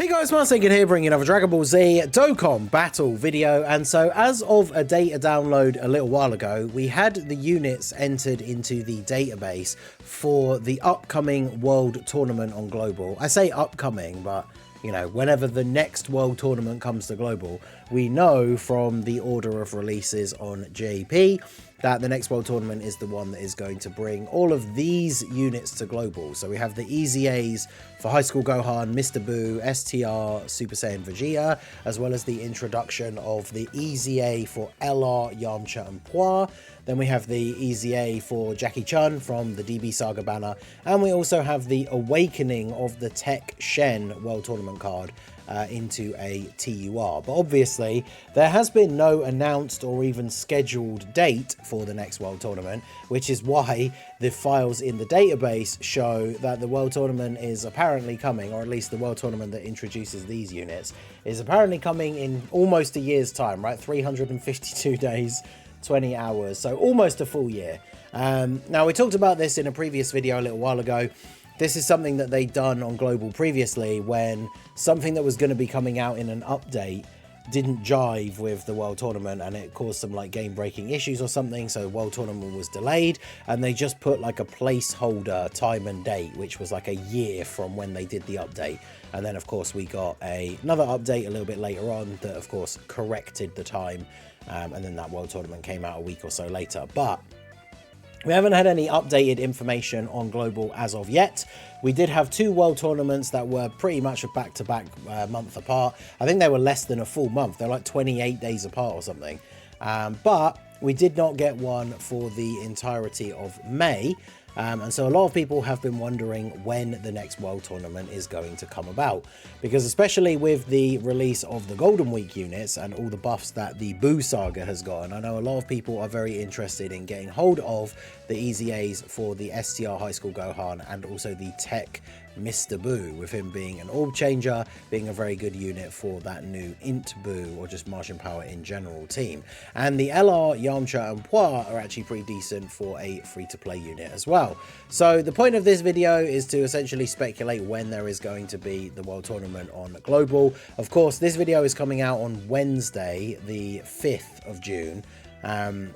Hey guys, Martinkin here, bringing another Dragon Ball Z Dokkan battle video. And so as of a data download a little while ago, we had the units entered into the database for the upcoming World Tournament on Global. I say upcoming, but you know, whenever the next World Tournament comes to Global, we know from the order of releases on JP that the next World Tournament is the one that is going to bring all of these units to Global. So we have the EZAs for High School Gohan, Mr. Buu, STR, Super Saiyan Vegeta, as well as the introduction of the EZA for LR, Yamcha, and Poir. Then we have the EZA for Jackie Chun from the DB Saga banner. And we also have the awakening of the Tech Shen World Tournament card into a TUR. But obviously, there has been no announced or even scheduled date for the next World Tournament, which is why the files in the database show that the World Tournament is apparently coming, or at least the World Tournament that introduces these units, is apparently coming in almost a year's time, right? 352 days. 20 hours, so almost a full year. Now, we talked about this in a previous video a little while ago. This is something that they'd done on Global previously when something that was going to be coming out in an update didn't jive with the World Tournament and it caused some like game-breaking issues or something, so the World Tournament was delayed and they just put like a placeholder time and date, which was like a year from when they did the update. And then of course we got another update a little bit later on that of course corrected the time, and then that World Tournament came out a week or so later. But we haven't had any updated information on Global as of yet. We did have two World Tournaments that were pretty much a back-to-back month apart. I think they were less than a full month. They're like 28 days apart or something. But we did not get one for the entirety of May. And so a lot of people have been wondering when the next World Tournament is going to come about, because especially with the release of the Golden Week units and all the buffs that the Buu saga has gotten, I know a lot of people are very interested in getting hold of the EZAs for the STR High School Gohan and also the Tech Mr. Buu, with him being an orb changer, being a very good unit for that new Int Buu, or just Martian Power in general team. And the LR, Yamcha, and Poir are actually pretty decent for a free-to-play unit as well. So the point of this video is to essentially speculate when there is going to be the World Tournament on Global. Of course, this video is coming out on Wednesday, the 5th of June.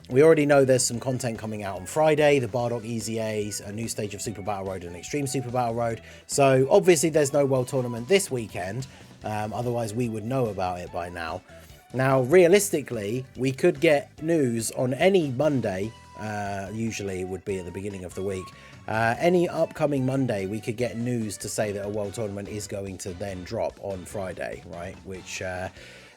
We already know there's some content coming out on Friday, the Bardock EZAs, a new stage of Super Battle Road and Extreme Super Battle Road. So obviously there's no World Tournament this weekend, otherwise we would know about it by now. Now, realistically, we could get news on any Monday, usually it would be at the beginning of the week. Any upcoming Monday, we could get news to say that a World Tournament is going to then drop on Friday, right? Which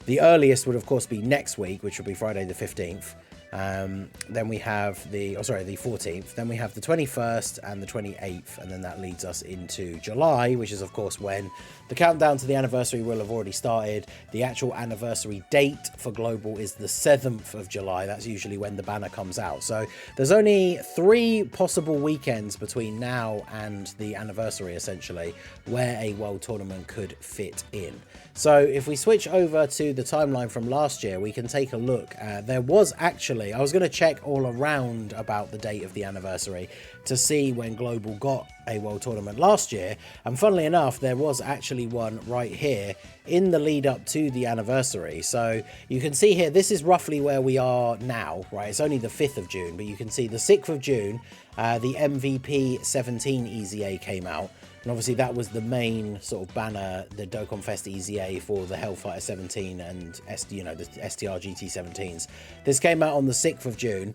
the earliest would of course be next week, which will be Friday the 15th. Then we have the 14th, then we have the 21st and the 28th, and then that leads us into July, which is of course when the countdown to the anniversary will have already started. The actual anniversary date for Global is the 7th of July. That's usually when the banner comes out. So there's only 3 possible weekends between now and the anniversary, essentially, where a World Tournament could fit in. So if we switch over to the timeline from last year, we can take a look. There was actually, I was going to check all around about the date of the anniversary to see when Global got a World Tournament last year, and funnily enough there was actually one right here in the lead up to the anniversary. So you can see here, this is roughly where we are now, right? It's only the 5th of June, but you can see the 6th of June the MVP 17 EZA came out. And obviously that was the main sort of banner, the Dokkan Fest EZA for the Hellfighter 17 and the STR GT 17s. This came out on the 6th of June.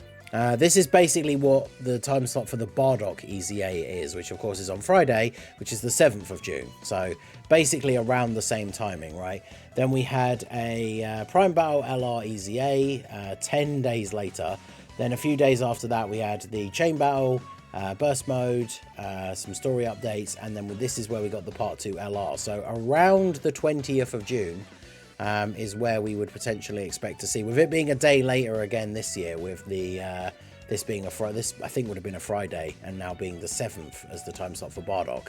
This is basically what the time slot for the Bardock EZA is, which of course is on Friday, which is the 7th of June. So basically around the same timing, right? Then we had a Prime Battle LR EZA 10 days later. Then a few days after that we had the Chain Battle, Burst Mode, some story updates, and then this is where we got the Part 2 LR. So around the 20th of June is where we would potentially expect to see, with it being a day later again this year, with the this being this I think would have been a Friday, and now being the 7th as the time slot for Bardock.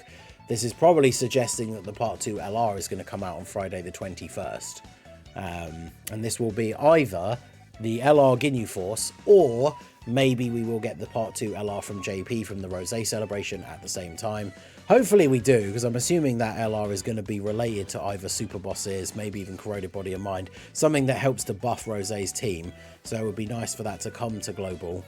This is probably suggesting that the Part 2 LR is going to come out on Friday the 21st, and this will be either the LR Ginyu Force, or maybe we will get the Part 2 LR from JP from the Rosé celebration at the same time. Hopefully we do, because I'm assuming that LR is going to be related to either super bosses, maybe even corroded body of mind, something that helps to buff Rosé's team. So it would be nice for that to come to global,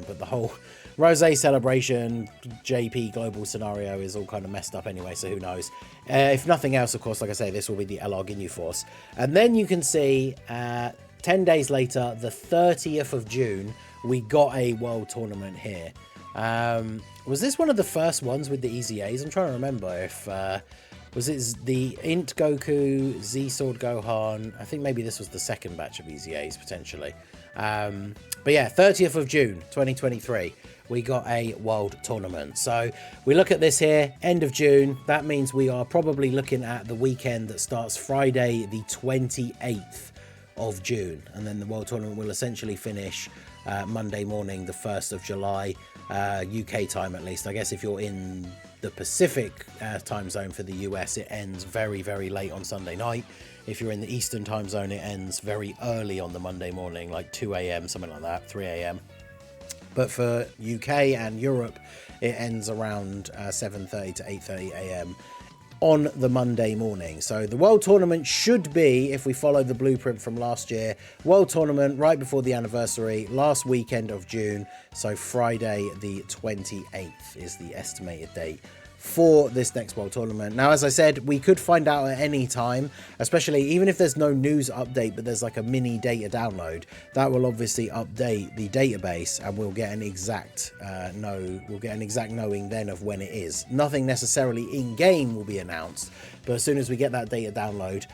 but the whole Rosé celebration JP global scenario is all kind of messed up anyway, so who knows. If nothing else, of course, like I say, this will be the LR Ginyu Force. And then you can see 10 days later, the 30th of June, we got a world tournament here. Was this one of the first ones with the EZAs? I'm trying to remember if was it the Int Goku, Z Sword Gohan. I think maybe this was the second batch of EZAs potentially. But yeah, 30th of June 2023, we got a world tournament. So we look at this here, end of June. That means we are probably looking at the weekend that starts Friday the 28th of June, and then the world tournament will essentially finish Monday morning, the 1st of July, UK time at least. I guess if you're in the Pacific time zone for the US, it ends very, very late on Sunday night. If you're in the Eastern time zone, it ends very early on the Monday morning, like 2 a.m, something like that, 3 a.m. But for UK and Europe, it ends around 7:30 to 8:30 a.m. on the Monday morning. So the World Tournament should be, if we follow the blueprint from last year, World Tournament right before the anniversary, last weekend of June. So Friday the 28th is the estimated date for this next World Tournament. Now, as I said, we could find out at any time, especially even if there's no news update, but there's like a mini data download that will obviously update the database, and we'll get an exact knowing then of when it is. Nothing necessarily in game will be announced, but as soon as we get that data download,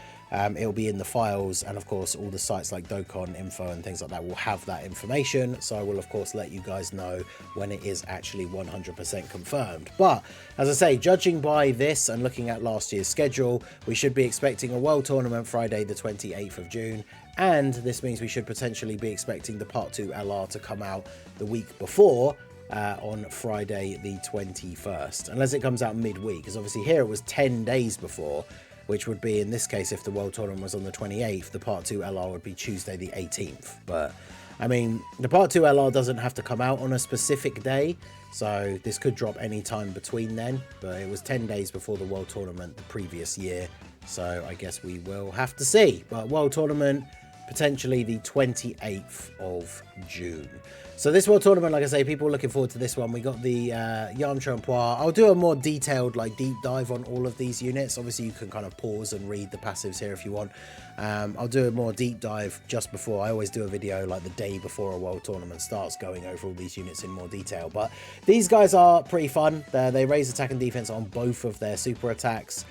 it'll be in the files, and of course all the sites like Dokkan info and things like that will have that information. So I will of course let you guys know when it is actually 100% confirmed. But as I say, judging by this and looking at last year's schedule, we should be expecting a world tournament Friday the 28th of June, and this means we should potentially be expecting the part 2 LR to come out the week before, on Friday the 21st, unless it comes out midweek, because obviously here it was 10 days before, which would be, in this case, if the World Tournament was on the 28th, the Part 2 LR would be Tuesday the 18th. But, I mean, the Part 2 LR doesn't have to come out on a specific day, so this could drop any time between then. But it was 10 days before the World Tournament the previous year, so I guess we will have to see. But World Tournament, potentially the 28th of June. So this World Tournament, like I say, people are looking forward to this one. We got the Yamcha and Poir. I'll do a more detailed, like, deep dive on all of these units. Obviously, you can kind of pause and read the passives here if you want. I'll do a more deep dive just before. I always do a video, like, the day before a World Tournament starts, going over all these units in more detail. But these guys are pretty fun. They raise attack and defense on both of their super attacks.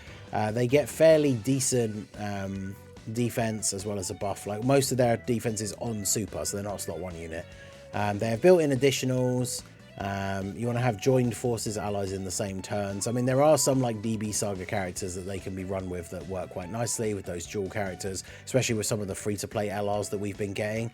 They get fairly decent defense as well as a buff. Like, most of their defense is on super, so they're not a slot 1 unit. They have built-in additionals. You want to have joined forces allies in the same turns. I mean, there are some like DB Saga characters that they can be run with that work quite nicely with those dual characters, especially with some of the free-to-play LRs that we've been getting.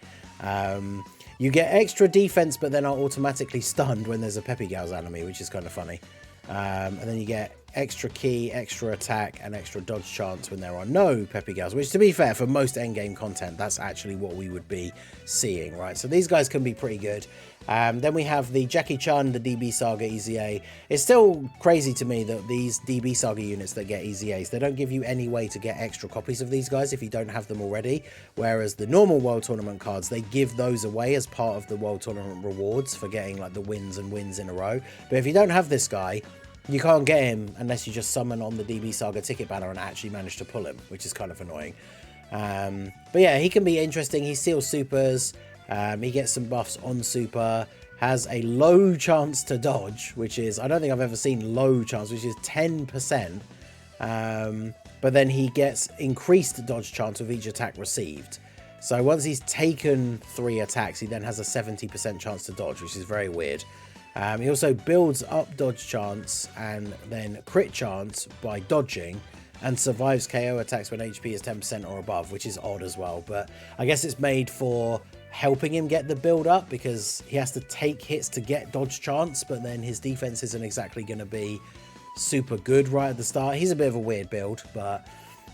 You get extra defense, but then are automatically stunned when there's a Peppy Gals enemy, which is kind of funny. And then you get extra key, extra attack, and extra dodge chance when there are no Peppy Gals, which, to be fair, for most endgame content, that's actually what we would be seeing, right? So these guys can be pretty good. Then we have the Jackie Chun, the DB Saga EZA. It's still crazy to me that these DB Saga units that get EZAs, they don't give you any way to get extra copies of these guys if you don't have them already, whereas the normal World Tournament cards, they give those away as part of the World Tournament rewards for getting like the wins and wins in a row. But if you don't have this guy, you can't get him unless you just summon on the DB Saga ticket banner and actually manage to pull him, which is kind of annoying. But yeah, he can be interesting. He steals supers. He gets some buffs on super. Has a low chance to dodge, which is, I don't think I've ever seen low chance, which is 10%. But then he gets increased dodge chance with each attack received. So once he's taken 3 attacks, he then has a 70% chance to dodge, which is very weird. He also builds up dodge chance and then crit chance by dodging, and survives KO attacks when HP is 10% or above, which is odd as well. But I guess it's made for helping him get the build up, because he has to take hits to get dodge chance, but then his defense isn't exactly going to be super good right at the start. He's a bit of a weird build, but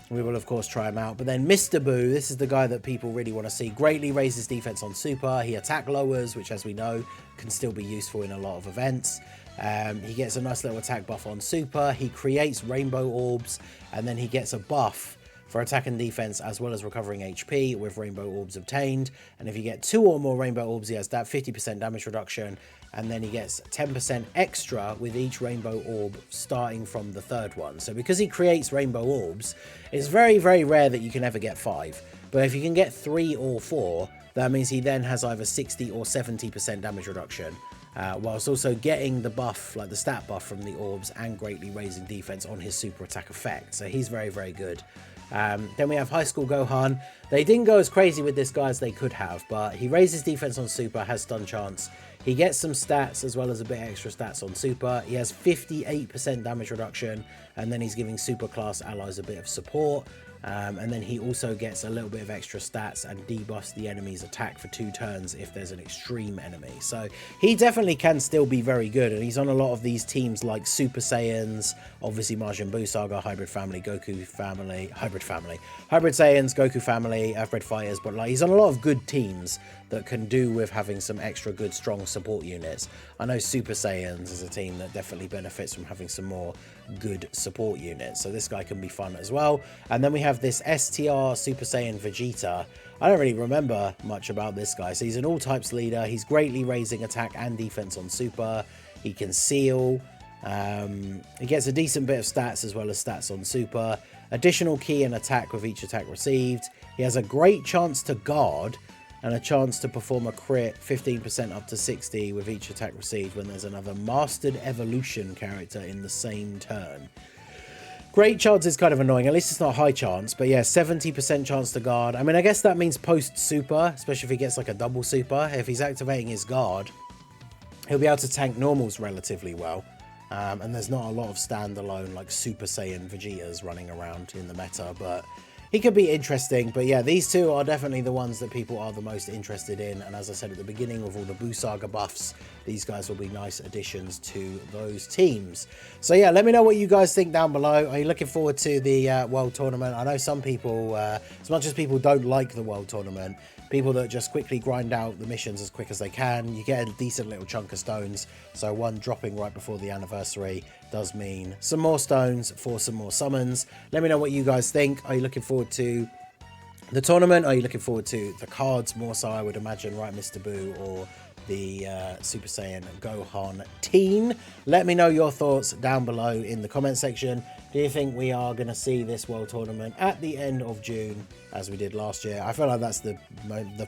we will of course try him out. But then Mr. Boo, this is the guy that people really want to see. Greatly raises defense on super. He attack lowers, which as we know can still be useful in a lot of events. He gets a nice little attack buff on super. He creates rainbow orbs, and then he gets a buff for attack and defense as well as recovering HP with rainbow orbs obtained. And if you get 2 or more rainbow orbs, he has that 50% damage reduction, and then he gets 10% extra with each rainbow orb starting from the 3rd one. So because he creates rainbow orbs, it's very, very rare that you can ever get 5. But if you can get 3 or 4, that means he then has either 60 or 70% damage reduction, whilst also getting the buff, like the stat buff from the orbs, and greatly raising defense on his super attack effect. So he's very, very good. Then we have High School Gohan. They didn't go as crazy with this guy as they could have, but he raises defense on super, has stun chance. He gets some stats as well as a bit extra stats on super. He has 58% damage reduction, and then he's giving super class allies a bit of support. And then he also gets a little bit of extra stats and debuffs the enemy's attack for 2 turns if there's an extreme enemy. So he definitely can still be very good, and he's on a lot of these teams like Super Saiyans, obviously Majin Buu Saga, Hybrid Family, Goku Family, Hybrid Saiyans, Goku Family, Earthbred Fighters, but like he's on a lot of good teams that can do with having some extra good strong support units. I know Super Saiyans is a team that definitely benefits from having some more good support units, so this guy can be fun as well. And then we have this STR Super Saiyan Vegeta. I don't really remember much about this guy. So he's an all types leader. He's greatly raising attack and defense on super. He can seal. He gets a decent bit of stats as well as stats on super. Additional key and attack with each attack received. He has a great chance to guard and a chance to perform a crit 15% up to 60 with each attack received when there's another Mastered Evolution character in the same turn. Great chance is kind of annoying. At least it's not high chance, but yeah, 70% chance to guard. I mean, I guess that means post super, especially if he gets like a double super. If he's activating his guard, he'll be able to tank normals relatively well. And there's not a lot of standalone like Super Saiyan Vegetas running around in the meta, but he could be interesting. But yeah, these two are definitely the ones that people are the most interested in. And as I said at the beginning, with all the Buu Saga buffs, these guys will be nice additions to those teams. So yeah, let me know what you guys think down below. Are you looking forward to the World Tournament? I know some people, as much as people don't like the World Tournament, people that just quickly grind out the missions as quick as they can, you get a decent little chunk of stones. So one dropping right before the anniversary does mean some more stones for some more summons. Let me know what you guys think. Are you looking forward to the tournament? Are you looking forward to the cards more so, I would imagine, right, Mr. Boo, or the Super Saiyan Gohan teen? Let me know your thoughts down below in the comment section. Do you think we are going to see this World Tournament at the end of June as we did last year? I feel like that's the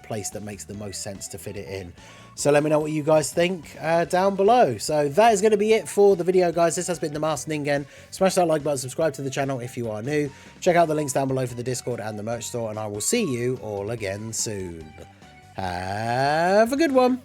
place that makes the most sense to fit it in. So let me know what you guys think down below. So that is going to be it for the video, guys. This has been the Masked Ningen. Smash that like button, subscribe to the channel if you are new. Check out the links down below for the Discord and the merch store, and I will see you all again soon. Have a good one.